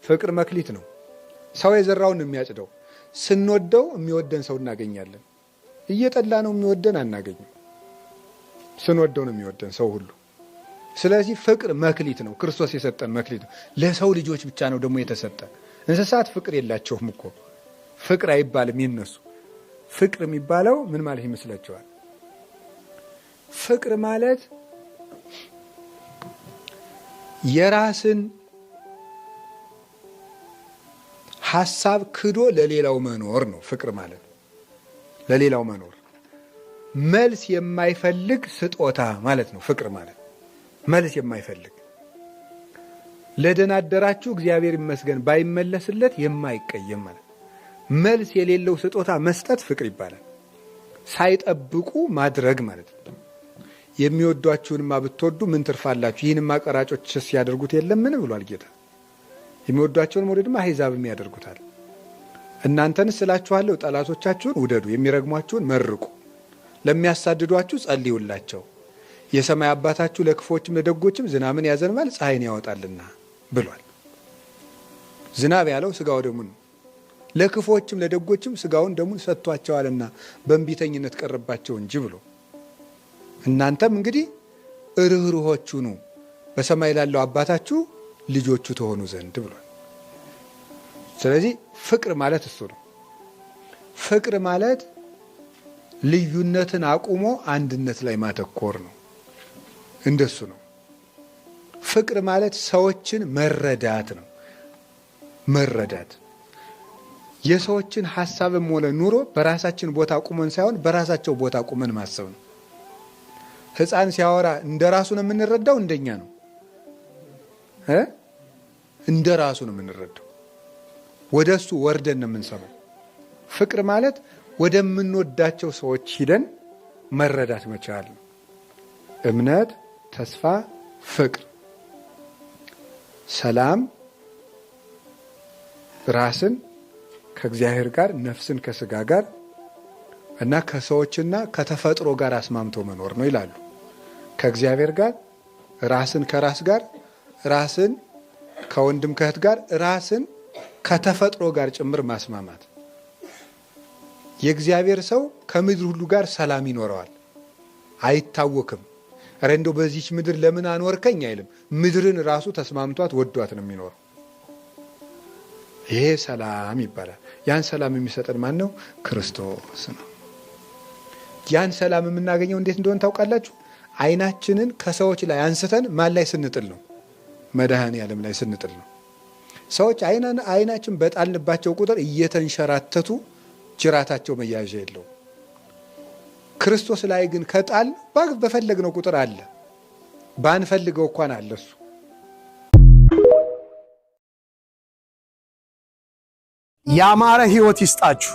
ፍቅር መክሊት ነው። ሰው የዘራውን የሚያጭደው። ስንወደው የሚወደን ሰው እናገኛለን። እየጠላ ነው የሚወደን አናገኝም። ስንወደው ነው የሚወደን ሰው ሁሉ። ስለዚህ ፍቅር መክሊት ነው። ክርስቶስ የሰጠን መክሊት ነው። ለሰው ልጆች ብቻ ነው ደግሞ የተሰጠ። እንስሳት ፍቅር የላቸውም እኮ። ፍቅር አይባልም የነሱ። ፍቅር የሚባለው ምን ማለት ይመስላችኋል? ፍቅር ማለት የራስን ሐሳብ ክዶ ለሌላው መኖር ነው። ፍቅር ማለት ለሌላው መኖር፣ መልስ የማይፈልግ ስጦታ ማለት ነው። ፍቅር ማለት መልስ የማይፈልግ ለደናደራችሁ እግዚአብሔር ይመስገን ባይመለስለት የማይቀየም ማለት መልስ የሌለው ስጦታ መስጠት ፍቅር ይባላል። ሳይጠብቁ ማድረግ ማለት ነው። የሚወዷችሁንማ ብትወዱ ምን ትርፋላችሁ? ይህንማ ቀራጮች ሲያደርጉት የለም ምን ብሏል ጌታ? የሚወዷቸውን መውደድማ አሕዛብም ያደርጉታል። እናንተንስ እላችኋለሁ ጠላቶቻችሁን ውደዱ፣ የሚረግሟችሁን መርቁ፣ ለሚያሳድዷችሁ ጸልዩላቸው። የሰማይ አባታችሁ ለክፎችም ለደጎችም ዝናብን ያዘንባል፣ ፀሐይን ያወጣልና ብሏል። ዝናብ ያለው ስጋው ደሙን፣ ለክፎችም ለደጎችም ስጋውን ደሙን ሰጥቷቸዋልና በእንቢተኝነት ቀረባቸው እንጂ ብሎ እናንተም እንግዲህ ርኅሩኆች ሁኑ በሰማይ ላለው አባታችሁ ልጆቹ ተሆኑ ዘንድ ብሏል። ስለዚህ ፍቅር ማለት እሱ ነው። ፍቅር ማለት ልዩነትን አቁሞ አንድነት ላይ ማተኮር ነው። እንደሱ ነው። ፍቅር ማለት ሰዎችን መረዳት ነው። መረዳት የሰዎችን ሐሳብም ሆነ ኑሮ በራሳችን ቦታ ቁመን ሳይሆን በራሳቸው ቦታ ቁመን ማሰብ ነው። ሕፃን ሲያወራ እንደ ራሱ ነው የምንረዳው፣ እንደኛ ነው እንደ ራሱ ነው የምንረዳው። ወደ እሱ ወርደን ነው የምንሰማው። ፍቅር ማለት ወደምንወዳቸው ሰዎች ሂደን መረዳት መቻል ነው። እምነት፣ ተስፋ፣ ፍቅር፣ ሰላም፣ ራስን ከእግዚአብሔር ጋር ነፍስን ከስጋ ጋር እና ከሰዎችና ከተፈጥሮ ጋር አስማምቶ መኖር ነው ይላሉ። ከእግዚአብሔር ጋር፣ ራስን ከራስ ጋር፣ ራስን ከወንድም ከእህት ጋር፣ ራስን ከተፈጥሮ ጋር ጭምር ማስማማት። የእግዚአብሔር ሰው ከምድር ሁሉ ጋር ሰላም ይኖረዋል፣ አይታወክም። ኧረ እንደው በዚች ምድር ለምን አኖርከኝ አይልም። ምድርን ራሱ ተስማምቷት ወዷት ነው የሚኖረው። ይሄ ሰላም ይባላል። ያን ሰላም የሚሰጠን ማን ነው? ክርስቶስ ነው። ያን ሰላም የምናገኘው እንዴት እንደሆነ ታውቃላችሁ? ዓይናችንን ከሰዎች ላይ አንስተን ማን ላይ ስንጥል ነው? መድኃኔዓለም ላይ ስንጥል ነው። ሰዎች ዓይናችን በጣልንባቸው ቁጥር እየተንሸራተቱ ጅራታቸው መያዣ የለው። ክርስቶስ ላይ ግን ከጣል በፈለግነው ቁጥር አለ፣ ባንፈልገው እንኳን አለ እሱ። ያማረ ሕይወት ይስጣችሁ፣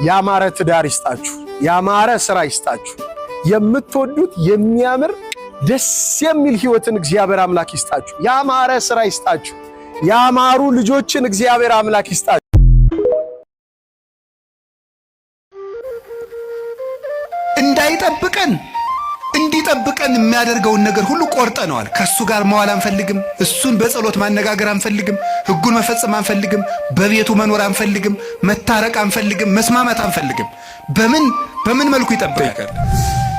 ያማረ ትዳር ይስጣችሁ፣ ያማረ ሥራ ይስጣችሁ። የምትወዱት የሚያምር ደስ የሚል ሕይወትን እግዚአብሔር አምላክ ይስጣችሁ። ያማረ ሥራ ይስጣችሁ። ያማሩ ልጆችን እግዚአብሔር አምላክ ይስጣችሁ። እንዳይጠብቀን እንዲጠብቀን የሚያደርገውን ነገር ሁሉ ቆርጠነዋል። ከሱ ጋር መዋል አንፈልግም። እሱን በጸሎት ማነጋገር አንፈልግም። ሕጉን መፈጸም አንፈልግም። በቤቱ መኖር አንፈልግም። መታረቅ አንፈልግም። መስማማት አንፈልግም። በምን መልኩ ይጠብቃል?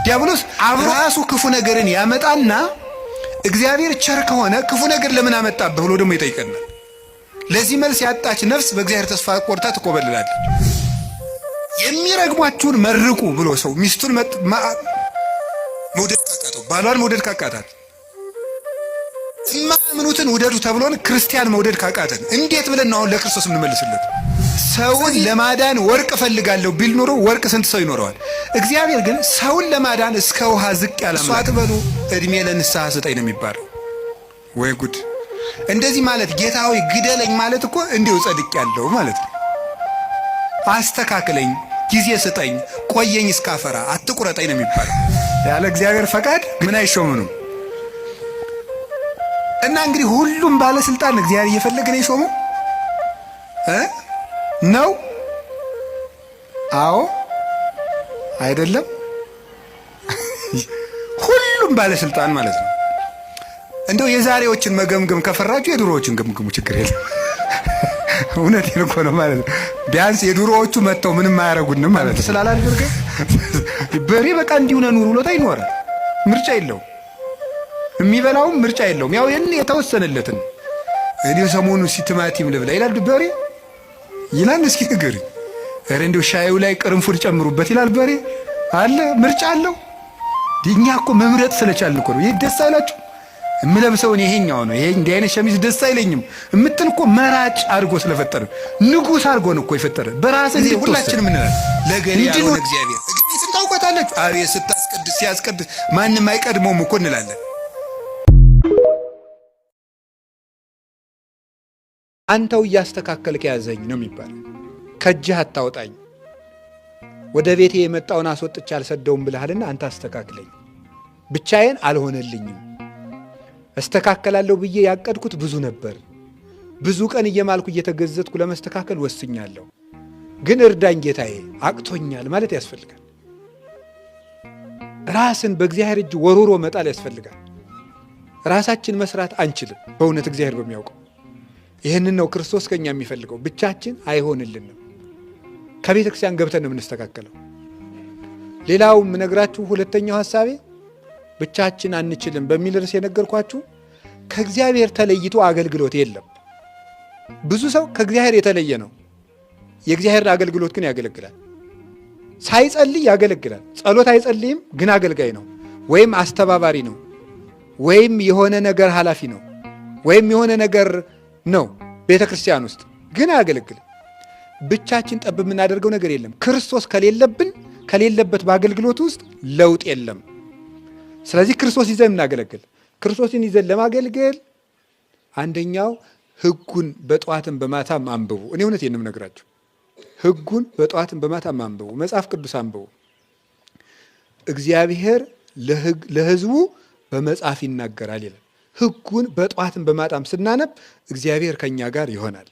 ዲያብሎስ ራሱ ክፉ ነገርን ያመጣና እግዚአብሔር ቸር ከሆነ ክፉ ነገር ለምን አመጣብህ ብሎ ደግሞ ይጠይቀናል። ለዚህ መልስ ያጣች ነፍስ በእግዚአብሔር ተስፋ ቆርጣ ትቆበልላለች። የሚረግሟችሁን መርቁ ብሎ ሰው ሚስቱን መውደድ ካቃተው፣ ባሏን መውደድ ካቃታት፣ የማያምኑትን ውደዱ ተብሎን ክርስቲያን መውደድ ካቃተን እንዴት ብለን ነው አሁን ለክርስቶስ የምንመልስለት? ሰውን ለማዳን ወርቅ እፈልጋለሁ ቢል ኖሮ ወርቅ ስንት ሰው ይኖረዋል? እግዚአብሔር ግን ሰውን ለማዳን እስከ ውሃ ዝቅ ያለ እሱ አትበሉ እድሜ ለንስሐ ስጠኝ ነው የሚባለው። ወይ ጉድ! እንደዚህ ማለት ጌታ ሆይ ግደለኝ ማለት እኮ እንዲሁ ጸድቅ ያለው ማለት ነው። አስተካክለኝ፣ ጊዜ ስጠኝ፣ ቆየኝ እስካፈራ፣ አትቁረጠኝ ነው የሚባለው። ያለ እግዚአብሔር ፈቃድ ምን አይሾምም። እና እንግዲህ ሁሉም ባለስልጣን እግዚአብሔር እየፈለገ ነው የሾመው ነው? አዎ አይደለም? ሁሉም ባለስልጣን ማለት ነው። እንደው የዛሬዎችን መገምገም ከፈራችሁ የድሮዎችን ገምግሙ፣ ችግር የለም። እውነቴን እኮ ነው ማለት ነው። ቢያንስ የድሮዎቹ መጥተው ምንም አያረጉንም ማለት ነው ስላላደረገ በሬ በቃ እንዲሁ ነው ኑሮ ብሎት አይኖርም። ምርጫ የለውም፣ የሚበላውም ምርጫ የለውም። ያው የተወሰነለትን እኔ ሰሞኑን ቲማቲም ልብላ ይላል በሬ ይላል። እስኪ ንገሪ፣ ኧረ እንደው ሻዩ ላይ ቅርንፉድ ጨምሩበት ይላል በሬ አለ። ምርጫ አለው። እኛ እኮ መምረጥ ስለቻልን እኮ ነው። ይሄ ደስ አይላችሁ? የምለብሰውን ይሄኛው ነው፣ ይሄ እንዲህ አይነት ሸሚዝ ደስ አይለኝም እምትል እኮ መራጭ አድርጎ ስለፈጠረ ንጉሥ አድርጎ ነው እኮ የፈጠረ። በራስህ እንዴ ሁላችንም እንላለን ለገሪ ያለው እግዚአብሔር ስታውቃታለች። አቤት ስታስቀድስ ሲያስቀድስ ማንም አይቀድመውም እኮ እንላለን። አንተው እያስተካከልክ ያዘኝ ነው የሚባለው። ከእጅህ አታውጣኝ፣ ወደ ቤቴ የመጣውን አስወጥቼ አልሰደውም ብለሃልና አንተ አስተካክለኝ። ብቻዬን አልሆነልኝም። እስተካከላለሁ ብዬ ያቀድኩት ብዙ ነበር። ብዙ ቀን እየማልኩ እየተገዘትኩ ለመስተካከል ወስኛለሁ። ግን እርዳኝ ጌታዬ፣ አቅቶኛል ማለት ያስፈልጋል። ራስን በእግዚአብሔር እጅ ወሮሮ መጣል ያስፈልጋል። ራሳችን መስራት አንችልም፣ በእውነት እግዚአብሔር በሚያውቀው። ይህንን ነው ክርስቶስ ከኛ የሚፈልገው። ብቻችን አይሆንልንም። ከቤተ ክርስቲያን ገብተን ነው የምንስተካከለው። ሌላው የምነግራችሁ ሁለተኛው ሐሳቤ ብቻችን አንችልም በሚል ርዕስ የነገርኳችሁ ከእግዚአብሔር ተለይቶ አገልግሎት የለም። ብዙ ሰው ከእግዚአብሔር የተለየ ነው። የእግዚአብሔርን አገልግሎት ግን ያገለግላል። ሳይጸልይ ያገለግላል። ጸሎት አይጸልይም፣ ግን አገልጋይ ነው፣ ወይም አስተባባሪ ነው፣ ወይም የሆነ ነገር ኃላፊ ነው፣ ወይም የሆነ ነገር ነው ቤተ ክርስቲያን ውስጥ ግን አያገለግልም። ብቻችን ጠብ የምናደርገው ነገር የለም። ክርስቶስ ከሌለበት በአገልግሎት ውስጥ ለውጥ የለም። ስለዚህ ክርስቶስ ይዘን እናገለግል። ክርስቶስን ይዘን ለማገልገል አንደኛው ሕጉን በጠዋትም በማታም አንብቡ። እኔ እውነቴን ነው የምነግራችሁ። ሕጉን በጠዋትም በማታም አንብቡ። መጽሐፍ ቅዱስ አንብቡ። እግዚአብሔር ለሕዝቡ በመጽሐፍ ይናገራል ይላል። ሕጉን በጠዋትም በማታም ስናነብ እግዚአብሔር ከኛ ጋር ይሆናል።